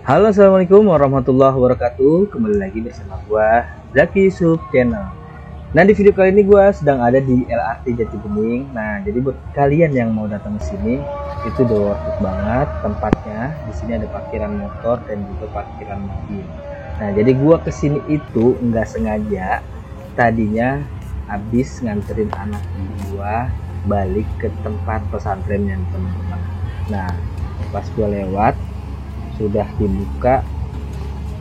Halo, assalamualaikum warahmatullahi wabarakatuh. Kembali lagi bersama gua Zaki Sub Channel. Nah, di video kali ini gua sedang ada di LRT Jatibening. Nah, jadi buat kalian yang mau datang ke sini itu udah worth it banget tempatnya. Di sini ada parkiran motor dan juga parkiran mobil. Nah, jadi gua kesini itu nggak sengaja. Tadinya habis nganterin anak gua balik ke tempat pesantrennya, teman-teman. Nah, pas gua lewat sudah dibuka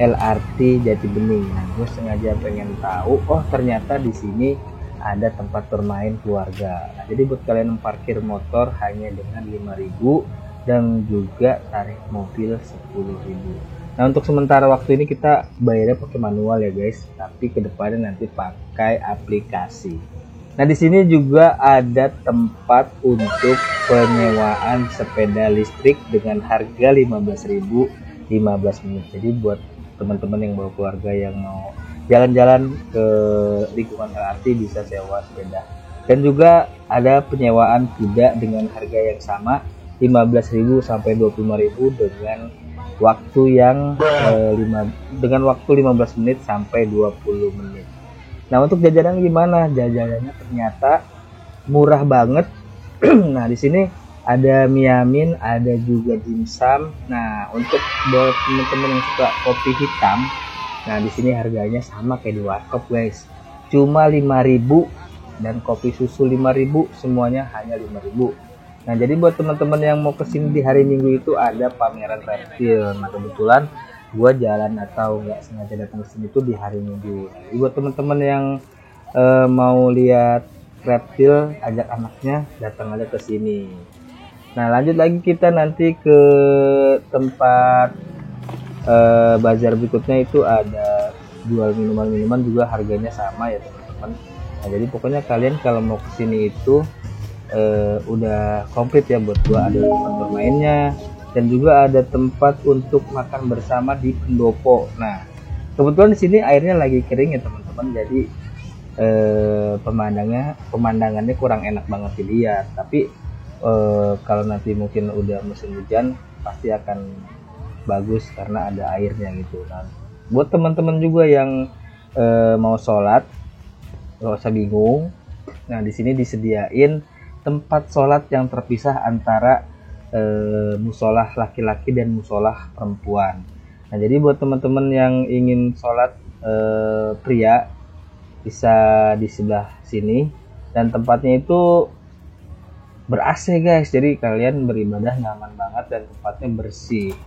LRT Jatibening. Nah, gue sengaja pengen tahu, oh ternyata di sini ada tempat bermain keluarga. Nah, jadi buat kalian yang parkir motor hanya dengan 5.000 dan juga tarif mobil 10.000. Nah, untuk sementara waktu ini kita bayarnya pakai manual ya guys, tapi kedepannya nanti pakai aplikasi. Nah, di sini juga ada tempat untuk penyewaan sepeda listrik dengan harga 15.000 15 menit. Jadi buat teman-teman yang bawa keluarga yang mau jalan-jalan ke lingkungan LRT bisa sewa sepeda. Dan juga ada penyewaan kuda dengan harga yang sama 15.000 sampai 25.000 dengan waktu yang 15 menit sampai 20 menit. Nah, untuk jajanan gimana? Jajanannya ternyata murah banget. Nah, di sini ada miamin, ada juga dimsum. Nah, untuk buat teman-teman yang suka kopi hitam, nah di sini harganya sama kayak di warkop guys, cuma 5.000, dan kopi susu 5.000, semuanya hanya 5.000. Nah, jadi buat teman-teman yang mau kesini di hari Minggu itu ada pameran reptil. Nah, kebetulan gua jalan atau nggak sengaja datang ke sini tuh di hari Minggu. Jadi buat teman-teman yang mau lihat reptil, ajak anaknya datang aja ke sini. Nah, lanjut lagi kita nanti ke tempat bazar berikutnya, itu ada jual minuman-minuman juga harganya sama ya teman-teman. Nah, jadi pokoknya kalian kalau mau ke sini itu udah komplit ya. Buat gua ada tempat bermainnya dan juga ada tempat untuk makan bersama di pendopo. Nah, kebetulan di sini airnya lagi kering ya teman-teman, jadi pemandangannya kurang enak banget dilihat. Tapi kalau nanti mungkin udah musim hujan pasti akan bagus karena ada airnya gitu. Nah, buat teman-teman juga yang mau sholat nggak usah bingung. Nah, di sini disediain tempat sholat yang terpisah antara musolah laki-laki dan musolah perempuan. Nah, jadi buat teman-teman yang ingin sholat pria bisa di sebelah sini, dan tempatnya itu ber-AC guys, jadi kalian beribadah nyaman banget dan tempatnya bersih.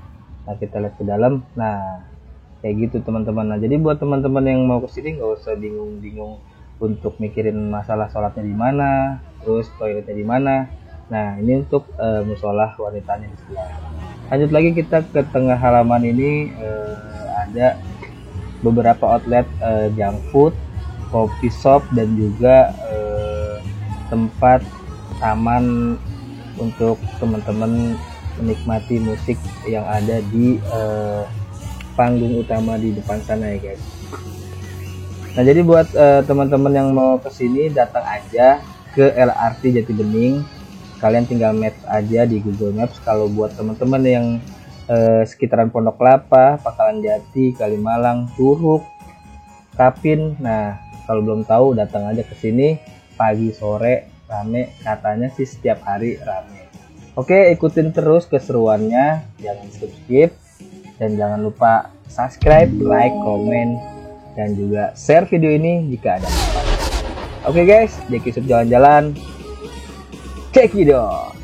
Nah, kita lihat ke dalam. Nah, kayak gitu teman-teman. Nah, jadi buat teman-teman yang mau kesini nggak usah bingung-bingung untuk mikirin masalah sholatnya di mana, terus toiletnya di mana. Nah, ini untuk musolah wanitanya di sebelah. Lanjut lagi kita ke tengah halaman ini, ada beberapa outlet junk food, coffee shop, dan juga tempat taman untuk teman-teman menikmati musik yang ada di panggung utama di depan sana ya guys. Nah, jadi buat teman-teman yang mau kesini datang aja ke LRT Jatibening. Kalian tinggal maps aja di Google Maps. Kalau buat teman-teman yang sekitaran Pondok Kelapa, Pangkalan Jati, Kalimalang, Curug, Kapin, nah kalau belum tahu datang aja ke sini pagi sore rame, katanya sih setiap hari rame. Oke, ikutin terus keseruannya, jangan skip dan jangan lupa subscribe, like, komen, dan juga share video ini jika ada manfaat. Oke guys, Zaki Sub jalan-jalan. Cekidot.